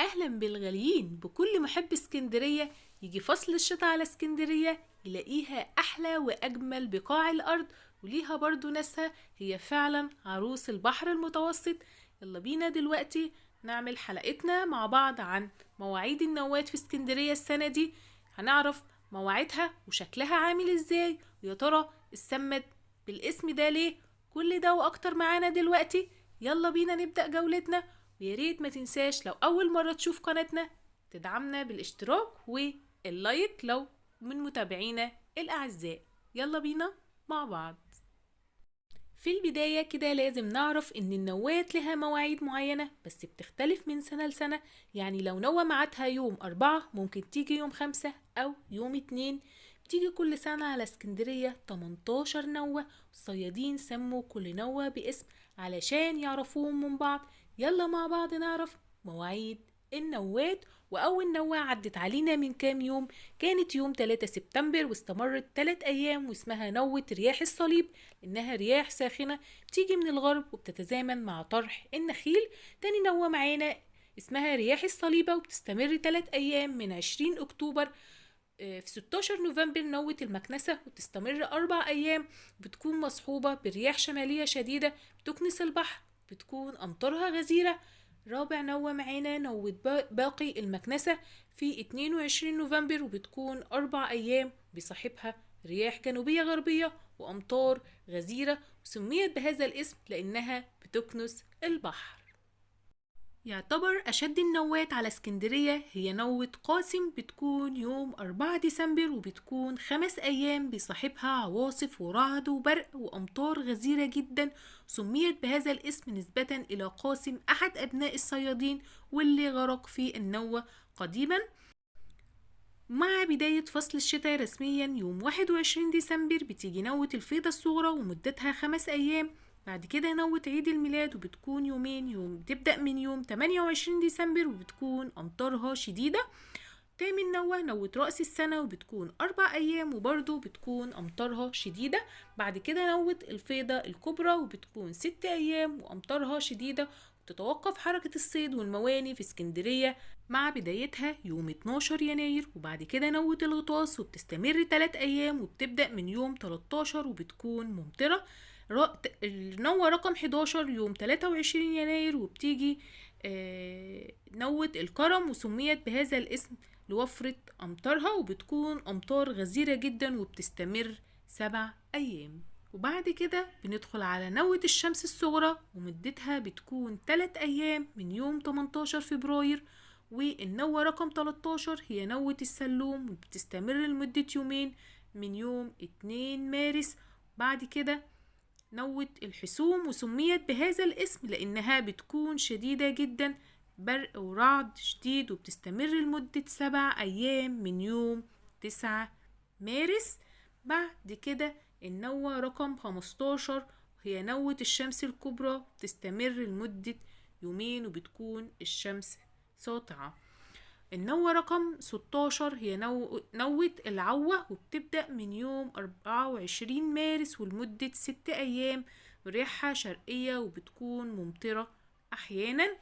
أهلا بالغاليين بكل محب اسكندرية. يجي فصل الشتاء على اسكندرية يلاقيها أحلى وأجمل بقاع الأرض، وليها برضو ناسها. هي فعلا عروس البحر المتوسط. يلا بينا دلوقتي نعمل حلقتنا مع بعض عن مواعيد النوات في اسكندرية السنة دي. هنعرف مواعيدها وشكلها عامل ازاي، ويا ترى اتسمت بالاسم ده ليه. كل ده وأكتر معانا دلوقتي. يلا بينا نبدأ جولتنا. وياريت ما تنساش لو أول مرة تشوف قناتنا تدعمنا بالاشتراك واللايك لو من متابعينا الأعزاء. يلا بينا مع بعض. في البداية كده لازم نعرف إن النوات لها مواعيد معينة بس بتختلف من سنة لسنة. يعني لو نوة ميعادها يوم 4 ممكن تيجي يوم 5 أو يوم 2. بتيجي كل سنة على اسكندرية 18 نوة. الصيادين سموا كل نوة باسم علشان يعرفوهم من بعض. يلا مع بعض نعرف مواعيد النوات. وأول نوة عدت علينا من كام يوم كانت يوم 3 سبتمبر واستمرت 3 أيام، واسمها نوة رياح الصليب، إنها رياح ساخنة بتيجي من الغرب وبتتزامن مع طرح النخيل. تاني نوة معانا اسمها رياح الصليبة وبتستمر 3 أيام من 20 أكتوبر. في 16 نوفمبر نوة المكنسة وتستمر 4 أيام، بتكون مصحوبة برياح شمالية شديدة بتكنس البحر، بتكون أمطارها غزيرة. رابع نوة معانا نوة باقي المكنسة في 22 نوفمبر وبتكون 4 أيام، بصاحبها رياح جنوبية غربية وأمطار غزيرة، وسميت بهذا الاسم لأنها بتكنس البحر. يعتبر أشد النوات على اسكندرية هي نوة قاسم، بتكون يوم 4 ديسمبر وبتكون 5 أيام، بصاحبها عواصف ورعد وبرق وأمطار غزيرة جدا. سميت بهذا الاسم نسبة إلى قاسم أحد أبناء الصيادين واللي غرق في النوة قديما. مع بداية فصل الشتاء رسميا يوم 21 ديسمبر بتيجي نوة الفيضة الصغرى ومدتها 5 أيام. بعد كده نوة عيد الميلاد وبتكون يوم بتبدأ من يوم 28 ديسمبر وبتكون أمطارها شديدة. تامن نوة رأس السنة وبتكون 4 أيام وبرضو بتكون أمطارها شديدة. بعد كده نوة الفيضة الكبرى وبتكون 6 أيام وأمطارها شديدة. تتوقف حركة الصيد والمواني في اسكندرية مع بدايتها يوم 12 يناير. وبعد كده نوة الغطاس وبتستمر 3 أيام وبتبدأ من يوم 13 وبتكون ممطرة. النوة رقم 11 يوم 23 يناير وبتيجي نوة الكرم، وسميت بهذا الاسم لوفرة أمطارها، وبتكون أمطار غزيرة جدا وبتستمر 7 أيام. وبعد كده بندخل على نوة الشمس الصغرى ومدتها بتكون 3 أيام من يوم 18 فبراير. والنوة رقم 13 هي نوة السلوم وبتستمر لمدة يومين من يوم 2 مارس. بعد كده نوة الحسوم وسميت بهذا الاسم لأنها بتكون شديدة جدا، برق ورعد شديد، وبتستمر لمدة 7 أيام من يوم 9 مارس. بعد كده النوة رقم 15 وهي نوة الشمس الكبرى بتستمر لمدة يومين وبتكون الشمس ساطعة. النوة رقم 16 هي نوة العوة وبتبدأ من يوم 24 مارس ولمدة 6 أيام، ريحها شرقية وبتكون ممطرة أحيانا.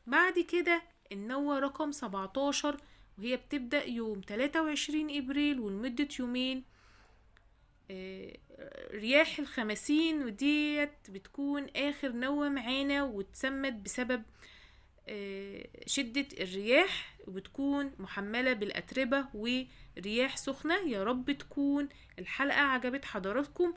بعد كده النوة رقم 17 وهي بتبدأ يوم 23 إبريل ولمدة يومين، رياح الخمسين، وديت بتكون آخر نوة معانا وتسمت بسبب شدة الرياح، وبتكون محملة بالأتربة ورياح سخنة. يا رب تكون الحلقة عجبت حضراتكم،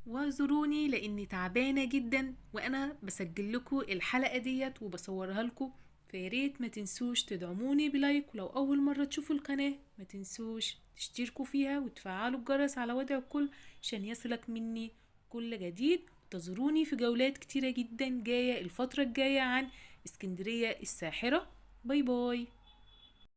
واعذروني لأني تعبانة جدا وأنا بسجل لكم الحلقة ديت وبصورها لكم. فياريت ما تنسوش تدعموني بلايك، ولو أول مرة تشوفوا القناة ما تنسوش تشتركوا فيها وتفعلوا الجرس على وضع الكل عشان يصلك مني كل جديد. انتظروني في جولات كتيرة جدا جاية الفترة الجاية عن اسكندرية الساحرة. باي باي.